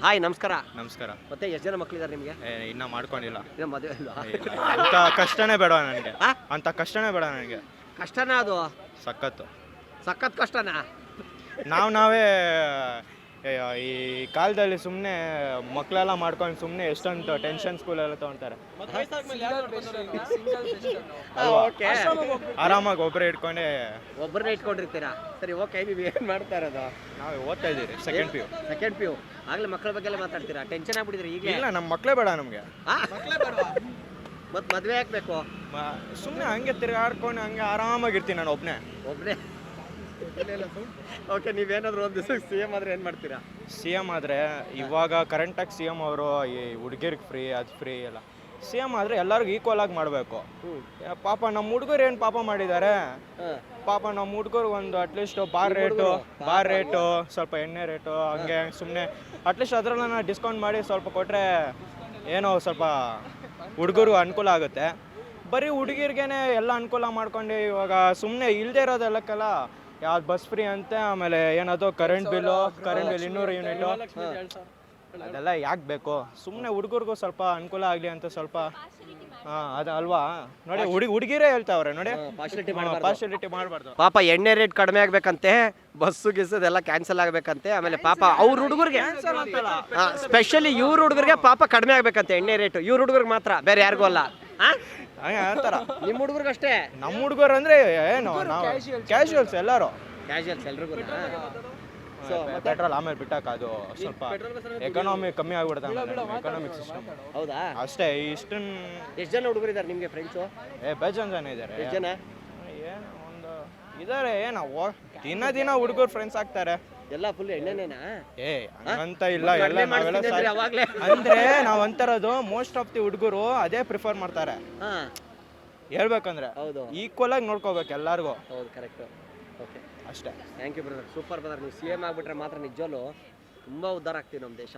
Hi ನಮಸ್ಕಾರ. ನಮಸ್ಕಾರ. ಮತ್ತೆ ಎಷ್ಟು ಜನ ಮಕ್ಕಳಿದ್ದಾರೆ ನಿಮಗೆ? ಇನ್ನೂ ಮಾಡ್ಕೊಂಡಿಲ್ಲ. ಇನ್ನೂ ಮದುವೆ ಇಲ್ವಾ? ಅಂತ ಕಷ್ಟನೇ ಬೇಡ ನನಗೆ. ಅಂತ ಕಷ್ಟನೇ ಬೇಡ ನನಗೆ. ಕಷ್ಟನಾ ಅದು? ಸಖತ್ತು ಸಖತ್ ಕಷ್ಟನಾ? ನಾವೇ ಈ ಕಾಲದಲ್ಲಿ ಸುಮ್ಮನೆ ಮಕ್ಕಳೆಲ್ಲ ಮಾಡ್ಕೊಂಡು ಸುಮ್ಮನೆ ಎಷ್ಟೊಂದು ಟೆನ್ಷನ್ ಸ್ಕೂಲೆಲ್ಲ ತೊಗೊಳ್ತಾರೆ. ಆರಾಮಾಗಿ ಒಬ್ಬರೇ ಇಟ್ಕೊಂಡೆ ಒಬ್ಬರನ್ನೇ ಇಟ್ಕೊಂಡಿರ್ತೀರಾ? ಸರಿ, ಓಕೆ. ನೀವು ಏನು ಮಾಡ್ತಾ ಇರೋದು? ನಾವು ಓದ್ತಾ ಇದ್ದೀರಿ ಸೆಕೆಂಡ್ ಪಿ ಯು. ಆಗಲೇ ಮಕ್ಕಳ ಬಗ್ಗೆ ಎಲ್ಲ ಮಾತಾಡ್ತೀರಾ? ಟೆನ್ಷನ್ ಆಗ್ಬಿಟ್ಟಿದ್ರಿ ಈಗ? ಇಲ್ಲ, ನಮ್ಮ ಮಕ್ಕಳೇ ಬೇಡ ನಮಗೆ. ಮತ್ತೆ ಮದುವೆ ಹಾಕ್ಬೇಕು? ಸುಮ್ಮನೆ ಹಂಗೆ ತಿರುಗಾಡ್ಕೊಂಡು ಹಂಗೆ ಆರಾಮಾಗಿರ್ತೀನಿ ನಾನು ಒಬ್ಬನೇ. ಓಕೆ, ನೀವೇನಾದರೂ ಒಂದು ದಿವಸ CM ಆದರೆ ಏನು ಮಾಡ್ತೀರಾ? CM ಆದರೆ ಇವಾಗ ಕರೆಂಟಾಗಿ CM ಅವರು ಈ ಹುಡುಗಿರಿಗೆ ಫ್ರೀ, ಅದು ಫ್ರೀ ಎಲ್ಲ. CM ಆದರೆ ಎಲ್ಲರಿಗೂ ಈಕ್ವಲ್ ಆಗಿ ಮಾಡಬೇಕು. ಪಾಪ ನಮ್ಮ ಹುಡುಗರು ಏನು ಪಾಪ ಮಾಡಿದ್ದಾರೆ? ಪಾಪ ನಮ್ಮ ಹುಡುಗರು ಒಂದು ಅಟ್ಲೀಸ್ಟ್ ಬಾರ್ ರೇಟು ಸ್ವಲ್ಪ ಎಣ್ಣೆ ರೇಟು ಹಂಗೆ ಸುಮ್ಮನೆ ಅಟ್ಲೀಸ್ಟ್ ಅದರಲ್ಲ ಡಿಸ್ಕೌಂಟ್ ಮಾಡಿ ಸ್ವಲ್ಪ ಕೊಟ್ಟರೆ ಏನೋ ಸ್ವಲ್ಪ ಹುಡುಗರು ಅನುಕೂಲ ಆಗುತ್ತೆ. ಬರೀ ಹುಡುಗಿರ್ಗೇನೆ ಎಲ್ಲ ಅನುಕೂಲ ಮಾಡ್ಕೊಂಡು ಇವಾಗ ಸುಮ್ಮನೆ ಇಲ್ಲದೆ ಇರೋದೆಲ್ಲಕ್ಕೆಲ್ಲ ಯಾವ್ದು ಬಸ್ ಫ್ರೀ ಅಂತೆ, ಆಮೇಲೆ ಏನದು ಕರೆಂಟ್ ಬಿಲ್ 200 ಯೂನಿಟು ಅದೆಲ್ಲ ಯಾಕೆ ಬೇಕು? ಸುಮ್ಮನೆ ಹುಡುಗರಿಗೂ ಸ್ವಲ್ಪ ಅನುಕೂಲ ಆಗಲಿ ಅಂತ ಸ್ವಲ್ಪ ಅದು ಅಲ್ವಾ? ನೋಡಿ, ಹುಡುಗಿರೇ ಹೇಳ್ತಾವ್ರೆ ನೋಡಿ, ಪಾರ್ಶಿಯಾಲಿಟಿ ಮಾಡಬಾರ್ದು. ಪಾಪ ಎಣ್ಣೆ ರೇಟ್ ಕಡಿಮೆ ಆಗ್ಬೇಕಂತೆ, ಬಸ್ಸು ಗಿಸ್ಸದೆಲ್ಲ ಕ್ಯಾನ್ಸಲ್ ಆಗ್ಬೇಕಂತೆ, ಆಮೇಲೆ ಪಾಪ ಅವ್ರ ಹುಡುಗರಿಗೆ ಸ್ಪೆಷಲಿ ಇವ್ರ ಹುಡುಗರಿಗೆ ಪಾಪ ಕಡಿಮೆ ಆಗ್ಬೇಕಂತೆ ಎಣ್ಣೆ ರೇಟು. ಇವ್ರ ಹುಡುಗರಿಗೆ ಮಾತ್ರ, ಬೇರೆ ಯಾರಿಗೂ ಅಲ್ಲ. ಅಂತಾರ ನಿಮ್ಮ ಹುಡುಗರಿಗಷ್ಟೇ? ನಮ್ಮ ಹುಡುಗರು ಅಂದ್ರೆ ಏನು, ನಾವು ಕ್ಯಾಶುವಲ್ಸ್ ಎಲ್ಲರೂ ಎಲ್ರಿಗೂ. ಪೆಟ್ರೋಲ್ ಆಮೇಲೆ ಬಿಟ್ಟಾಕ ಅದು ಸ್ವಲ್ಪ ಎಕಾನಮಿ ಕಮ್ಮಿ ಆಗ್ಬಿಡ್ತಾನೆ, ಎಕನಾಮಿಕ್ ಸಿಸ್ಟಮ್. ಹೌದಾ? ಅಷ್ಟೇ. ಇಷ್ಟನ್ ಎಷ್ಟು ಜನ ಹುಡುಗರು ಇದ್ದಾರೆ ನಿಮಗೆ ಫ್ರೆಂಡ್ಸು? ಬೇಜಾನ್ ಜನ ಇದ್ದಾರೆ. ಎಷ್ಟು ಜನ? ಏನು ಒಂದು ಇದ್ದಾರೆ. ದಿನ ಹುಡುಗರು ಫ್ರೆಂಡ್ಸ್ ಆಗ್ತಾರೆ. ಎಲ್ಲ ಫುಲ್ ಎಣ್ಣೆನೇನಾ? ಅಂತ ಇಲ್ಲ, ಎಲ್ಲ ಅಂದ್ರೆ ನಾವ್ ಅಂತಾರದು ಮೋಸ್ಟ್ ಆಫ್ ದಿ ಹುಡುಗರು ಅದೇ ಪ್ರಿಫರ್ ಮಾಡ್ತಾರೆ. ಹೇಳ್ಬೇಕಂದ್ರೆ ಈಕ್ವಲ್ ಆಗಿ ನೋಡ್ಕೋಬೇಕು ಎಲ್ಲಾರ್ಗು. ಹೌದು, ಕರೆಕ್ಟ್. ಓಕೆ, ಅಷ್ಟೇ. Thank you brother. Super brother. ನೀವು CM ಆಗ್ಬಿಟ್ರೆ ಮಾತ್ರ ನಿಜವಲ್ಲೂ ತುಂಬ ಉದ್ಧಾರ ಆಗ್ತೀವಿ ನಮ್ಮ ದೇಶ.